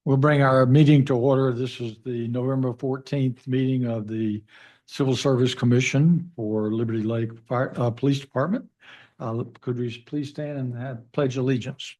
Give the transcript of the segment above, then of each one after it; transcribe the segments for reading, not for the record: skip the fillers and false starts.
We'll bring our meeting to order. This is the November 14th meeting of the Civil Service Commission for Liberty Lake Fire, Police Department. Could we please stand and have pledge allegiance?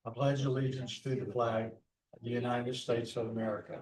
I pledge allegiance to the flag of the United States of America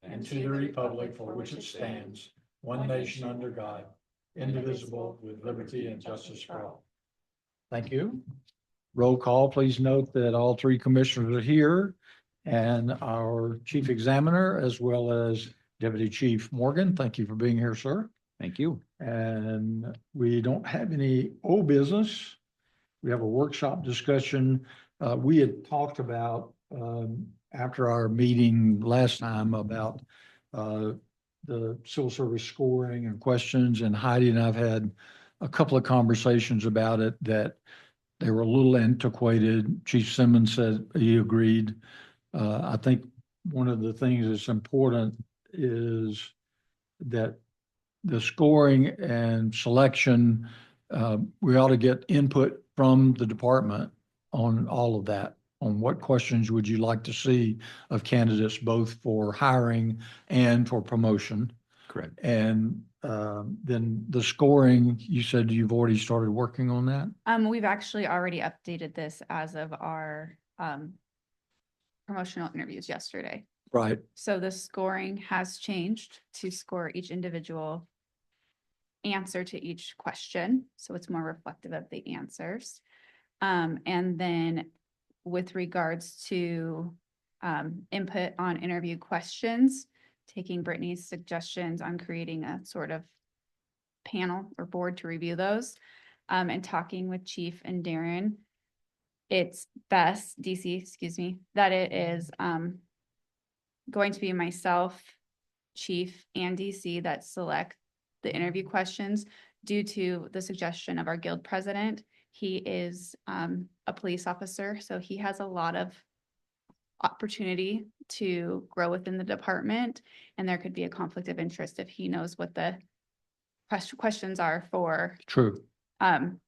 and to the republic for which it stands, one nation under God, indivisible, with liberty and justice for all. Thank you. Roll call. Please note that all three commissioners are here and our chief examiner, as well as Deputy Chief Morgan. Thank you for being here, sir. Thank you. And we don't have any old business. We have a workshop discussion. We had talked about, after our meeting last time, about the civil service scoring and questions, and Heidi and I've had a couple of conversations about it that they were a little antiquated. Chief Simmons said he agreed. I think one of the things that's important is that the scoring and selection, we ought to get input from the department on all of that. On what questions would you like to see of candidates, both for hiring and for promotion? Correct. And then the scoring, you said you've already started working on that? We've actually already updated this as of our promotional interviews yesterday. Right. So the scoring has changed to score each individual answer to each question. So it's more reflective of the answers. And then with regards to input on interview questions, taking Brittany's suggestions on creating a sort of panel or board to review those, and talking with Chief and Darren, it's best, DC, excuse me, that it is going to be myself, Chief, and DC that select the interview questions due to the suggestion of our guild president. He is a police officer, so he has a lot of opportunity to grow within the department, and there could be a conflict of interest if he knows what the questions are for True.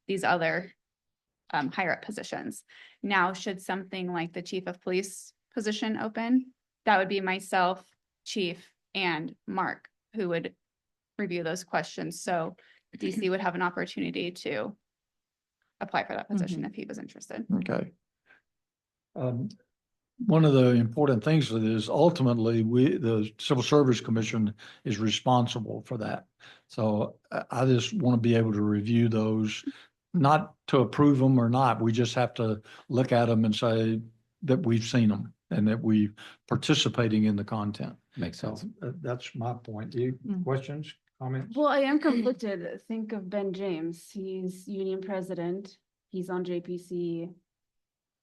these other higher up positions. Now, should something like the chief of police position open, that would be myself, chief, and Mark who would review those questions. So DC would have an opportunity to apply for that position if he was interested. Okay. One of the important things is ultimately the Civil Service Commission is responsible for that. So I just want to be able to review those, not to approve them or not. We just have to look at them and say that we've seen them and that we're participating in the content. Makes So sense. that's my point. Do you questions, comments? Well, I am conflicted. Think of Ben James. He's union president. He's on JPC.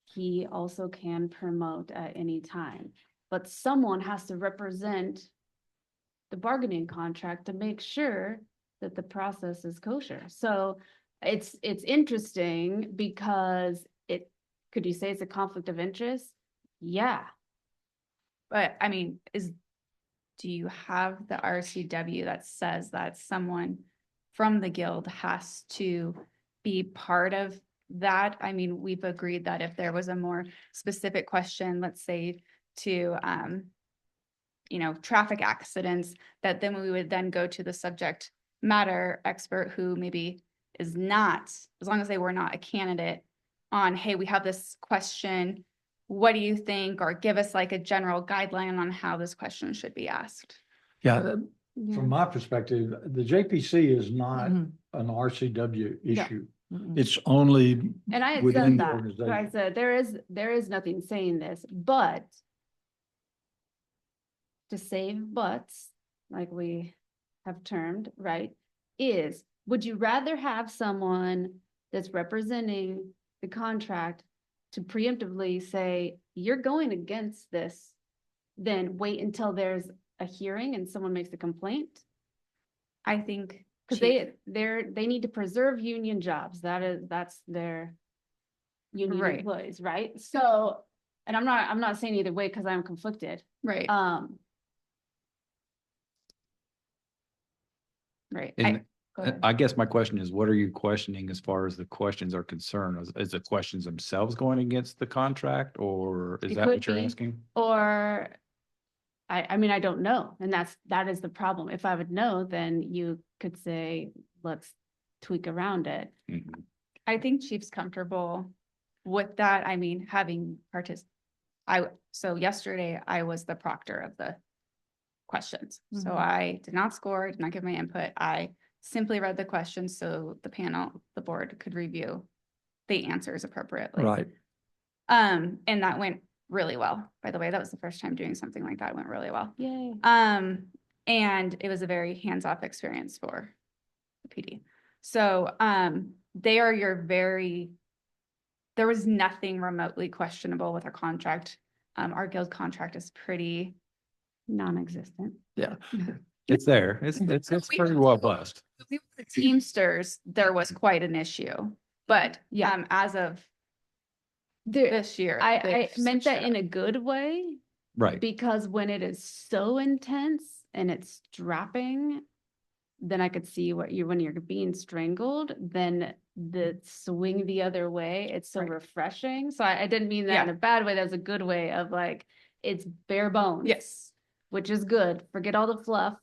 He also can promote at any time, but someone has to represent the bargaining contract to make sure that the process is kosher. So it's interesting because could you say it's a conflict of interest? Yeah. But I mean, do you have the RCW that says that someone from the guild has to be part of that? I mean, we've agreed that if there was a more specific question, let's say to, traffic accidents, that then we would then go to the subject matter expert who maybe is not, as long as they were not a candidate, on, hey, we have this question, what do you think? Or give us like a general guideline on how this question should be asked. Yeah, from my perspective, the JPC is not an RCW issue. It's only And I had within said the that. organization. So I said there is nothing saying this, but to save butts, like we have termed, right, would you rather have someone that's representing the contract to preemptively say, you're going against this, than wait until there's a hearing and someone makes a complaint? I think Because they need to preserve union jobs. That's their union Right. employees, right? So, and I'm not saying either way because I'm conflicted. right. Um, Right. And Go ahead. I guess my question is, what are you questioning as far as the questions are concerned? Is the questions themselves going against the contract, or is It that could what you're be. asking? Or I mean, I don't know. And that is the problem. If I would know, then you could say, let's tweak around it. Mhm. I think Chief's comfortable with that. I mean, having so yesterday I was the proctor of the questions. So Mhm. I did not score, did not give my input. I simply read the questions so the panel, the board could review the answers appropriately. Right. And that went really well. By the way, that was the first time doing something like that. It went really well. Yay. And it was a very hands-off experience for the PD. So, they are there was nothing remotely questionable with our contract. Our guild contract is pretty, Non-existent. It's there. It's pretty robust. the Teamsters, there was quite an issue. But, Yeah. as of There, this year. I they've meant that switched in it a good way, Right. because when it is so intense and it's dropping, then I could see when you're being strangled, then the swing the other way, it's so Right. refreshing. So I didn't mean that in Yeah. a bad way. That's a good way of like, it's bare bones. Yes. Which is good. Forget all the fluff.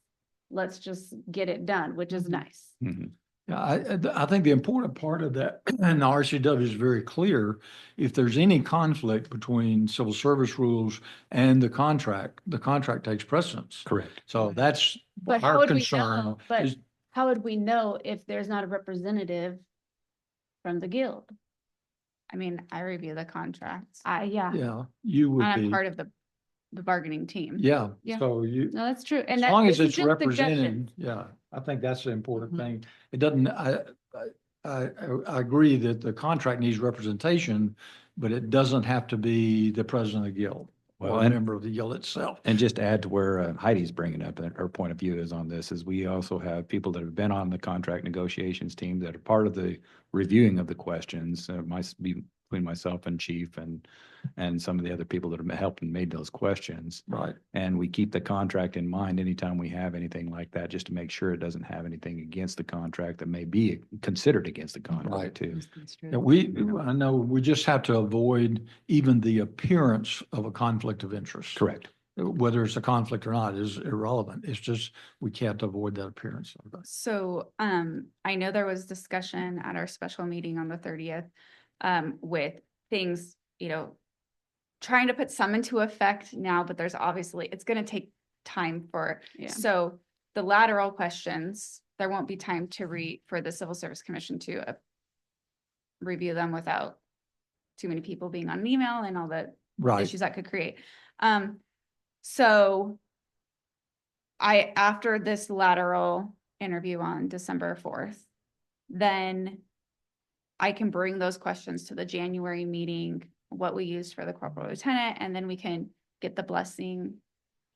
Let's just get it done, which is Mhm. nice. Mhm. Yeah, I think the important part of that, and the RCW is very clear, if there's any conflict between civil service rules and the contract takes precedence. Correct. So that's But how our would we concern know? But is, how would we know if there's not a representative from the guild? I mean, I review the contracts. Yeah, yeah, you And would I'm be, part of the bargaining team. yeah, Yeah. so you, no, that's true. as And that, long as this is it's just represented, suggestions. yeah, I think that's the important Mhm. thing. It doesn't, I agree that the contract needs representation, but it doesn't have to be the president of the guild Well, or a and- member of the guild itself. And just to add to where Heidi's bringing up, and her point of view is on this, is we also have people that have been on the contract negotiations team that are part of the reviewing of the questions, between myself and Chief and some of the other people that have helped and made those questions. Right. And we keep the contract in mind anytime we have anything like that, just to make sure it doesn't have anything against the contract that may be considered against the Right. contract too. Yeah, I know, we just have to avoid even the appearance of a conflict of interest. Correct. Whether it's a conflict or not is irrelevant. It's just, we can't avoid that appearance of it. So, I know there was discussion at our special meeting on the 30th, with things, trying to put some into effect now, but there's obviously, it's gonna take time Yeah. so the lateral questions, there won't be time for the Civil Service Commission to review them without too many people being on an email and all the Right, issues that could create. So after this lateral interview on December 4th, then I can bring those questions to the January meeting, what we used for the corporal lieutenant, and then we can get the blessing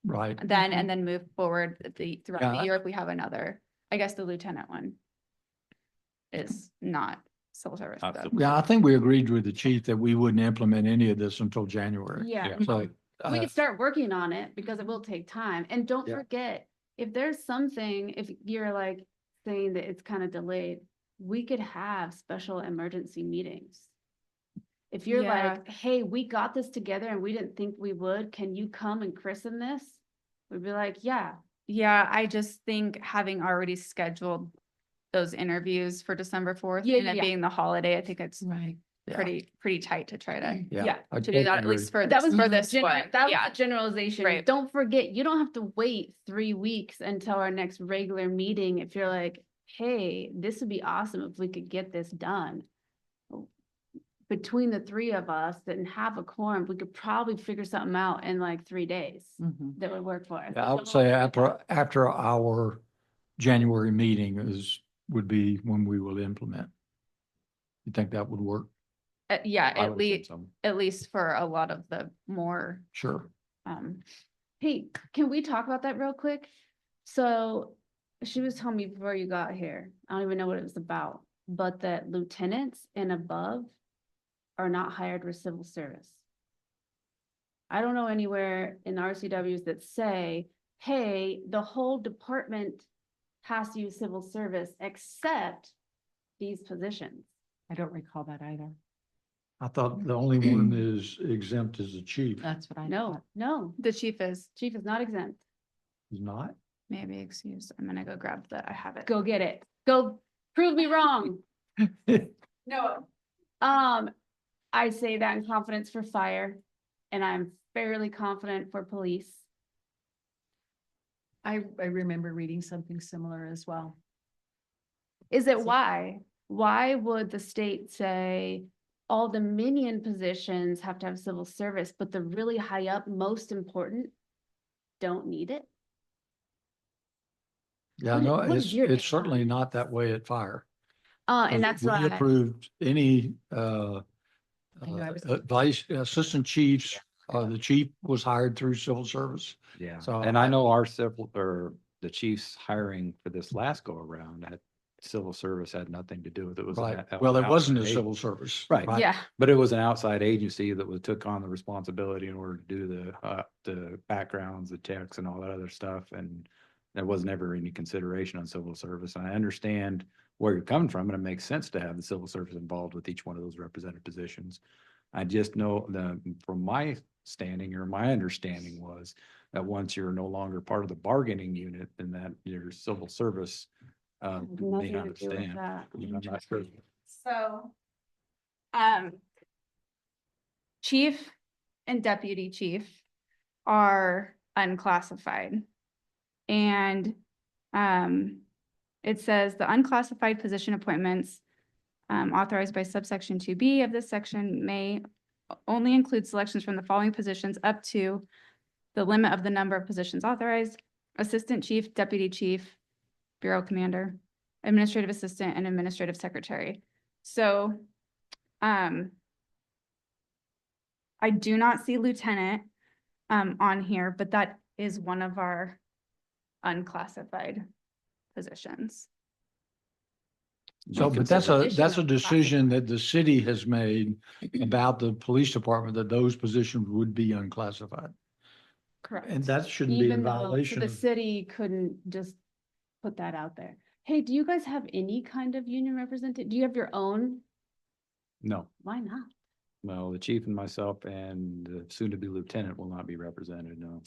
right. then, and then move forward throughout Yeah. the year if we have another. I guess the lieutenant one is not civil service. Not though. civil Yeah, I think we agreed with the chief that we wouldn't implement any of this until January. Yeah. Yeah. So, We can start working on it because it will take time. And don't Yeah. forget, if there's something, if you're like saying that it's kind of delayed, we could have special emergency meetings. If you're Yeah. like, hey, we got this together and we didn't think we would, can you come and christen this? We'd be like, yeah, Yeah, I just think having already scheduled those interviews for December 4th Yeah, and it yeah. being the holiday, I think it's right. Yeah. pretty tight to try to yeah. I to do that, at totally least for That was this one. that was Yeah, the generalization. Right. Don't forget, you don't have to wait 3 weeks until our next regular meeting. If you're like, hey, this would be awesome if we could get this done. Between the three of us that have a quorum, we could probably figure something out in like 3 days that would work for us. Yeah, I would say after our January meeting would be when we will implement. You think that would work? yeah, I would think so. at least for a lot of the more, Sure. Hey, can we talk about that real quick? So she was telling me before you got here, I don't even know what it was about, but that lieutenants and above are not hired with civil service. I don't know anywhere in RCWs that say, hey, the whole department has to use civil service except these positions. I don't recall that either. I thought the only one is exempt is the chief. That's what I No, thought. no, The chief is chief is not exempt. He's not? maybe excused. I'm gonna go grab I have it. Go get it. Go prove me wrong. No. I say that in confidence for fire, and I'm fairly confident for police. I remember reading something similar as well. Is it why? Why would the state say all the minion positions have to have civil service, but the really high up, most important don't need it? Yeah, What is- no, what is it's, your it's take on certainly it? not that way at fire. And that's We why, approved any, I knew I was- vice, assistant chiefs, the chief was hired through civil service. Yeah, So and I know our civil, or the chief's hiring for this last go around, that civil service had nothing to do with it. It was. Right. that Well, was it wasn't a outside civil agency. service. Right. yeah, But it was an outside agency that took on the responsibility in order to do the backgrounds, the checks and all that other stuff. And there was never any consideration on civil service. And I understand where you're coming from, and it makes sense to have the civil service involved with each one of those represented positions. I just know from my standing, or my understanding was that once you're no longer part of the bargaining unit, then that your civil service may nothing not to do with understand. that. I'm not sure. So, chief and deputy chief are unclassified. And, it says the unclassified position appointments authorized by subsection 2B of this section may only include selections from the following positions up to the limit of the number of positions authorized: assistant chief, deputy chief, bureau commander, administrative assistant, and administrative secretary. So, I do not see lieutenant, on here, but that is one of our unclassified positions. So, It's but that's a position of decision that the city has made about the police department, that those positions would be unclassified. Correct. And that shouldn't be in Even though, so violation the of, city couldn't just put that out there. Hey, do you guys have any kind of union representative? Do you have your own? No, Why not? well, the chief and myself and the soon-to-be lieutenant will not be represented, no.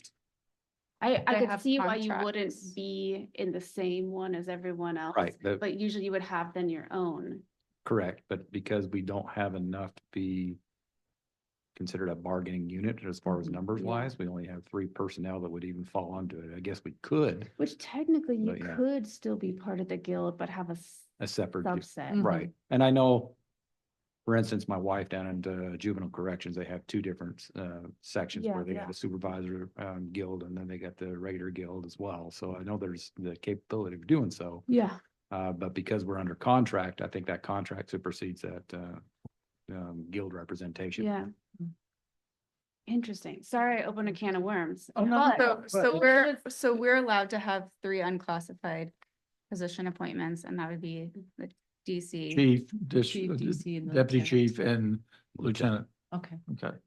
I They could have see why you wouldn't contracts. be in the same one as everyone else. Right, But usually you would have then your own. correct, but because we don't have enough to be considered a bargaining unit as far as numbers Yeah. wise, we only have 3 personnel that would even fall onto it. I guess we could, Which technically you But yeah. could still be part of the guild, but have a a separate. subset. Mhm. Right, and I know, for instance, my wife down in juvenile corrections, they have 2 different sections Yeah, where they yeah. got a supervisor guild, and then they got the regular guild as well. So I know there's the capability of doing so. Yeah. But because we're under contract, I think that contract supersedes that guild representation. Yeah. Interesting. Sorry, I opened a can of worms. Oh, no, but- So But- we're allowed to have 3 unclassified position appointments, and that would be the DC. chief, Chief, DC, and the deputy lieutenant. chief and lieutenant. Okay. Okay.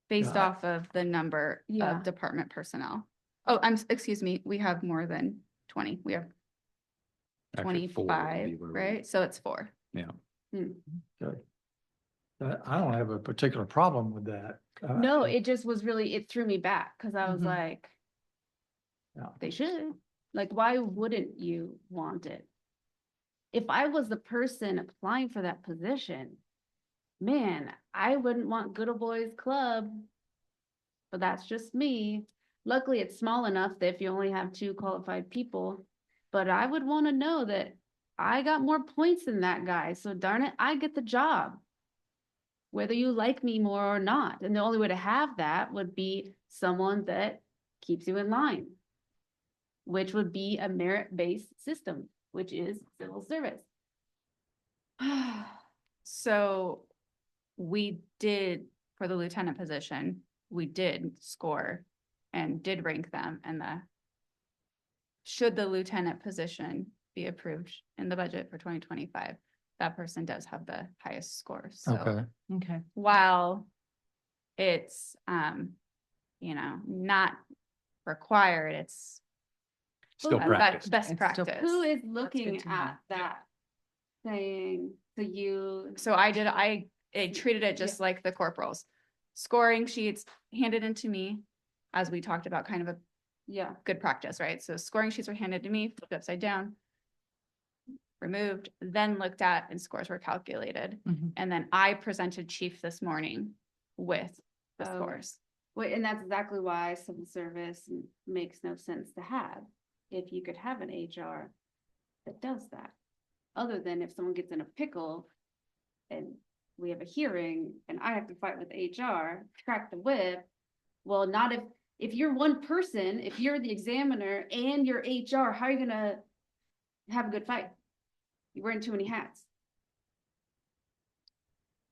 Based Yeah. off of the number Yeah. of department personnel. Oh, excuse me, we have more than 20. We have Actually, 4 would be 25, where we- right? So it's 4. Yeah. Okay. I don't have a particular problem with that. No, it just was really, it threw me back because I was Mhm. like, Yeah. they should. Like, why wouldn't you want it? If I was the person applying for that position, man, I wouldn't want Good Old Boys Club. But that's just me. Luckily, it's small enough that if you only have 2 qualified people, but I would want to know that I got more points than that guy. So darn it, I get the job. Whether you like me more or not. And the only way to have that would be someone that keeps you in line. Which would be a merit-based system, which is civil service. So we did, for the lieutenant position, we did score and did rank them, and should the lieutenant position be approved in the budget for 2025, that person does have the highest score. So Okay. Okay. while it's, not required, it's Still Well, practice. Best It's still- practice. Who is good looking to know. at that? Saying to you, So I treated it just like the corporals. Scoring sheets handed into me, as we talked about, kind of a yeah, good practice, right? So scoring sheets were handed to me, flipped upside down, removed, then looked at, and scores were calculated. Mhm. And then I presented chief this morning with the Oh. scores. wait, and that's exactly why civil service makes no sense to have. If you could have an HR that does that, other than if someone gets in a pickle and we have a hearing and I have to fight with HR, crack the whip. Well, not if you're one person, if you're the examiner and your HR, how are you gonna have a good fight? You're wearing too many hats.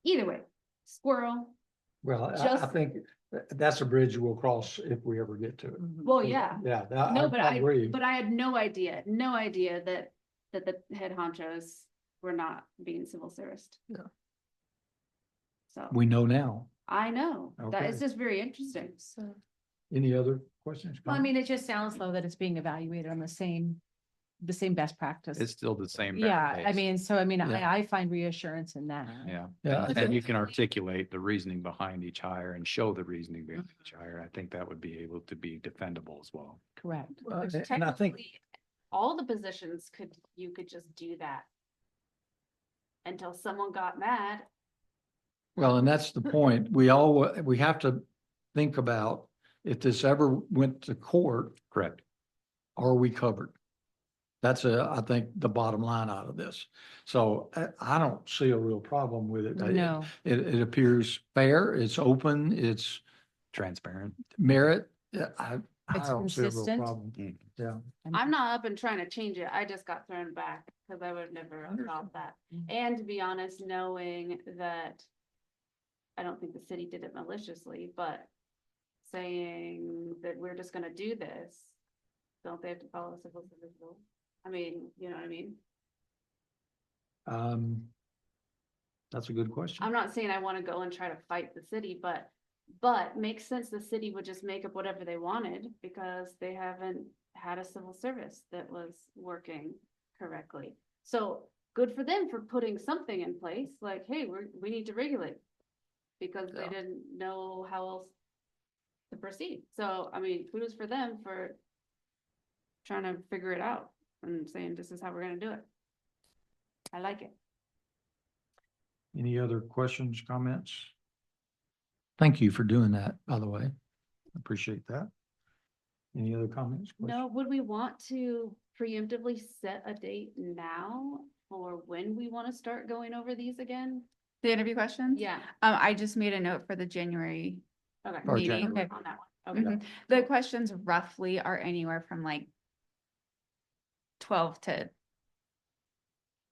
Either way, squirrel, Well, I Just- think that's a bridge we'll cross if we ever get to it. Mhm. well, yeah. Yeah, No, but I agree. but I had no idea that the head honchos were not being civil serviced. Yeah. So, We know now. I know, that is Okay. just very interesting, so. Any other questions? Well, I mean, it just sounds though that it's being evaluated on the same best practice. It's still the same. Yeah, base. I mean, so I mean, Yeah. I find reassurance in that. Yeah, Yeah, and you can articulate the reasoning behind each hire and show the reasoning behind each hire. I think that would be able to be defendable as well. Correct. Which And I think, technically, all the positions you could just do that. Until someone got mad. well, and that's the point. We have to think about if this ever went to court, Correct. are we covered? That's I think, the bottom line out of this. So I don't see a real problem with it. No, It appears fair, it's open, it's Transparent. merit. I It's don't see a real consistent. problem. Yeah. I'm not up and trying to change it. I just got thrown back because I would never have thought that. Mhm. And to be honest, knowing that I don't think the city did it maliciously, but saying that we're just gonna do this, don't they have to follow civil service rules? I mean, you know what I mean? That's a good question. I'm not saying I want to go and try to fight the city, but makes sense the city would just make up whatever they wanted because they haven't had a civil service that was working correctly. So good for them for putting something in place, like, hey, we need to regulate. Because they Yeah. didn't know how else to proceed. So, I mean, kudos for them for trying to figure it out and saying, this is how we're gonna do it. I like it. Any other questions, comments? Thank you for doing that, by the way. Appreciate that. Any other comments? No, would we want to preemptively set a date now for when we want to start going over these again? The interview questions? Yeah, I just made a note for the January. okay. Or Meeting. January. On that one, okay. Mhm. The questions roughly are anywhere from like 12 to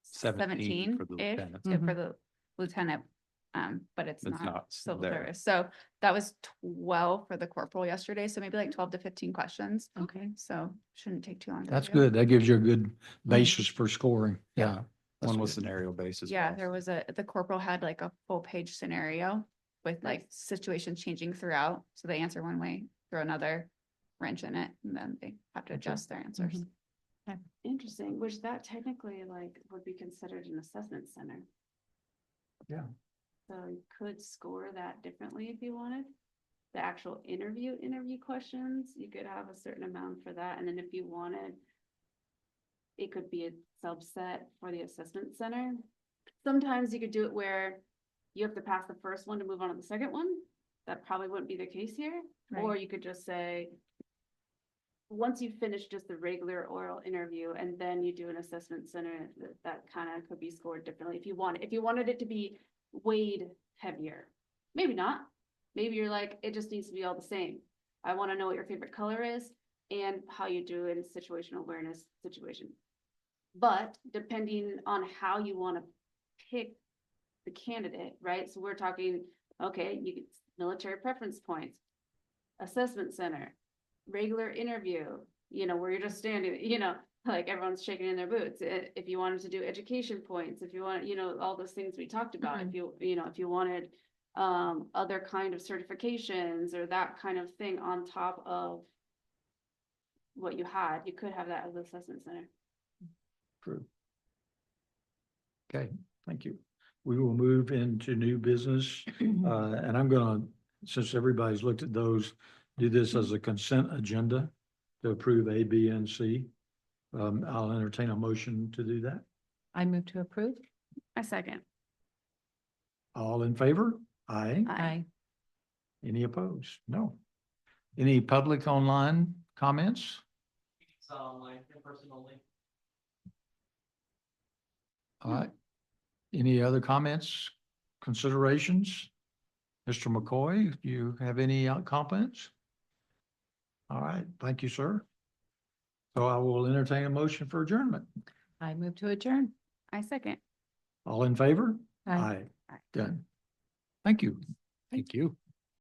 17 for the 17-ish, lieutenants. yeah, Mhm. for the lieutenant. But it's It's not not civil there. service. So that was 12 for the corporal yesterday. So maybe like 12 to 15 questions. okay. So shouldn't take too long. to That's review. good. That gives you a good basis for scoring. Yeah. Yeah. That's One was good. scenario based as Yeah, well. there was the corporal had like a full page scenario with like situations changing throughout. So they answer one way, throw another wrench in it, and then they have to Okay. adjust their answers. Interesting, which that technically like would be considered an assessment center. Yeah. So you could score that differently if you wanted. The actual interview questions, you could have a certain amount for that, and then if you wanted, it could be a subset for the assessment center. Sometimes you could do it where you have to pass the first one to move on to the second one. That probably wouldn't be the case here. Or Right. you could just say, once you finish just the regular oral interview and then you do an assessment center, that kind of could be scored differently if you wanted it to be weighed heavier. Maybe not. Maybe you're like, it just needs to be all the same. I want to know what your favorite color is and how you do in situational awareness situation. But depending on how you want to pick the candidate, right? So we're talking, okay, you get military preference points, assessment center, regular interview, where you're just standing, like everyone's shaking in their boots. If you wanted to do education points, if you want, all those things we talked about, if you wanted other kind of certifications or that kind of thing on top of what you had. You could have that as assessment center. True. Okay, thank you. We will move into new business, and I'm gonna, since everybody's looked at those, do this as a consent agenda to approve A, B, and C. I'll entertain a motion to do that. I move to approve. A second. All in favor? Aye. Aye. Any opposed? No. Any public online comments? Online, in person only. All right. Any other comments, considerations? Mr. McCoy, do you have any comments? All right, thank you, sir. So I will entertain a motion for adjournment. I move to adjourn. I second. All in favor? Aye. Done. Thank you. Thank you.